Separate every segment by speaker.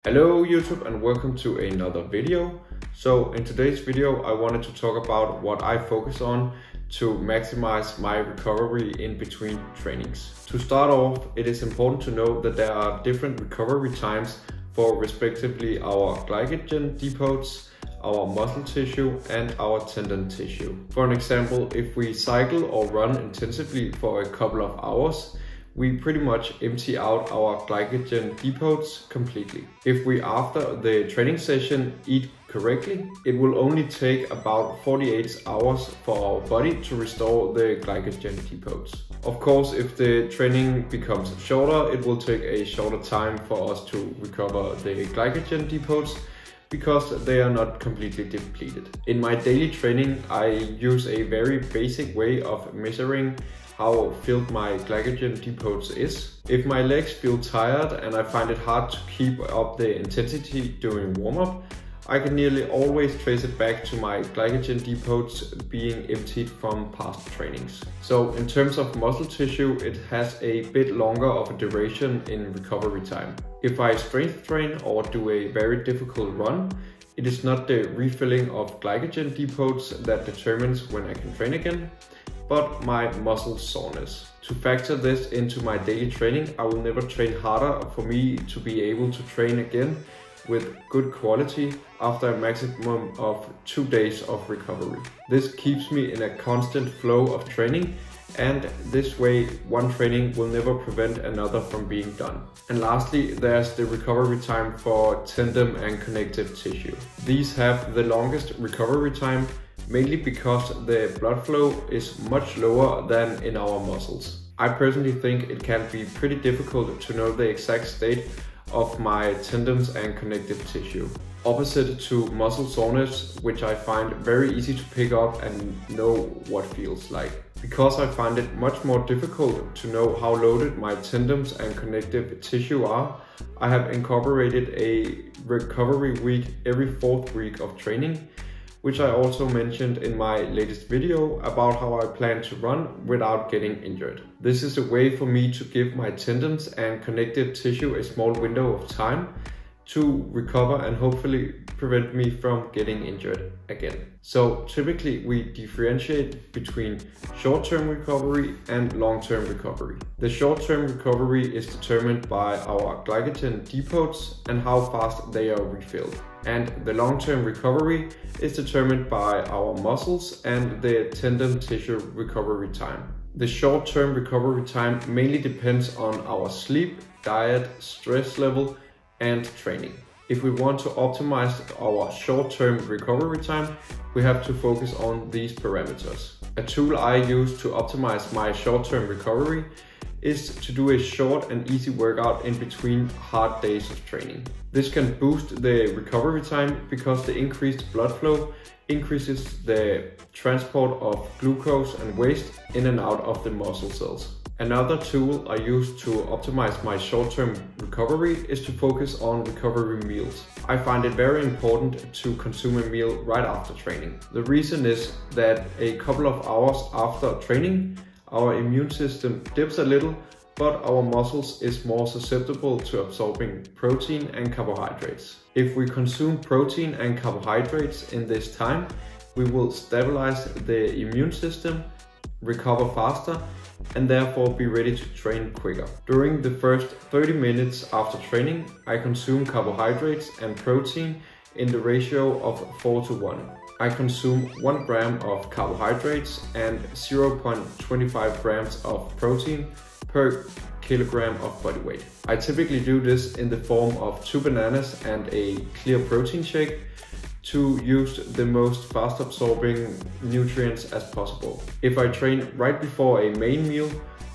Speaker 1: Hello YouTube and welcome to another video. So in today's video I wanted to talk about what I focus on to maximize my recovery in between trainings. To start off, it is important to know that there are different recovery times for respectively our glycogen depots, our muscle tissue and our tendon tissue. For an example, if we cycle or run intensively for a couple of hours, we pretty much empty out our glycogen depots completely. If we, after the training session, eat correctly, it will only take about 48 hours for our body to restore the glycogen depots. Of course, if the training becomes shorter, it will take a shorter time for us to recover the glycogen depots because they are not completely depleted. In my daily training, I use a very basic way of measuring how filled my glycogen depots is. If my legs feel tired and I find it hard to keep up the intensity during warm-up, I can nearly always trace it back to my glycogen depots being emptied from past trainings. So in terms of muscle tissue, it has a bit longer of a duration in recovery time. If I strength train or do a very difficult run, it is not the refilling of glycogen depots that determines when I can train again, but my muscle soreness. To factor this into my daily training, I will never train harder for me to be able to train again with good quality after a maximum of 2 days of recovery. This keeps me in a constant flow of training, and this way one training will never prevent another from being done. And lastly, there's the recovery time for tendon and connective tissue. These have the longest recovery time, mainly because the blood flow is much lower than in our muscles. I personally think it can be pretty difficult to know the exact state of my tendons and connective tissue. Opposite to muscle soreness, which I find very easy to pick up and know what feels like. Because I find it much more difficult to know how loaded my tendons and connective tissue are, I have incorporated a recovery week every 4th week of training, which I also mentioned in my latest video about how I plan to run without getting injured. This is a way for me to give my tendons and connective tissue a small window of time to recover and hopefully prevent me from getting injured again. So typically we differentiate between short-term recovery and long-term recovery. The short-term recovery is determined by our glycogen depots and how fast they are refilled. And the long-term recovery is determined by our muscles and the tendon tissue recovery time. The short-term recovery time mainly depends on our sleep, diet, stress level, and training. If we want to optimize our short-term recovery time, we have to focus on these parameters. A tool I use to optimize my short-term recovery is to do a short and easy workout in between hard days of training. This can boost the recovery time because the increased blood flow increases the transport of glucose and waste in and out of the muscle cells. Another tool I use to optimize my short-term recovery is to focus on recovery meals. I find it very important to consume a meal right after training. The reason is that a couple of hours after training, our immune system dips a little, but our muscles is more susceptible to absorbing protein and carbohydrates. If we consume protein and carbohydrates in this time, we will stabilize the immune system, recover faster, and therefore be ready to train quicker. During the first 30 minutes after training, I consume carbohydrates and protein in the ratio of 4:1. I consume 1 gram of carbohydrates and 0.25 grams of protein per kilogram of body weight. I typically do this in the form of 2 bananas and a clear protein shake to use the most fast absorbing nutrients as possible. If I train right before a main meal,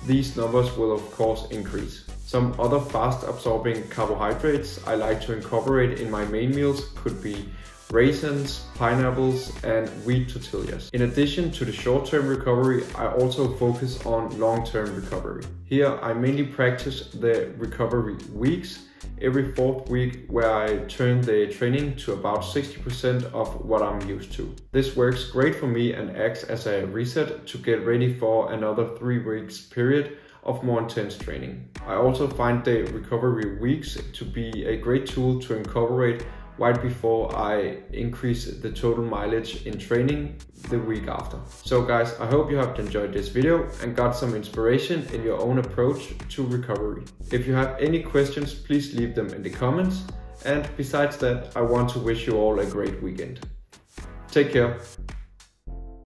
Speaker 1: these numbers will of course increase. Some other fast absorbing carbohydrates I like to incorporate in my main meals could be raisins, pineapples, and wheat tortillas. In addition to the short-term recovery, I also focus on long-term recovery. Here I mainly practice the recovery weeks every 4th week, where I turn the training to about 60% of what I'm used to. This works great for me and acts as a reset to get ready for another 3 weeks period of more intense training. I also find the recovery weeks to be a great tool to incorporate right before I increase the total mileage in training the week after. So guys, I hope you have enjoyed this video and got some inspiration in your own approach to recovery. If you have any questions, please leave them in the comments. And besides that, I want to wish you all a great weekend. Take care.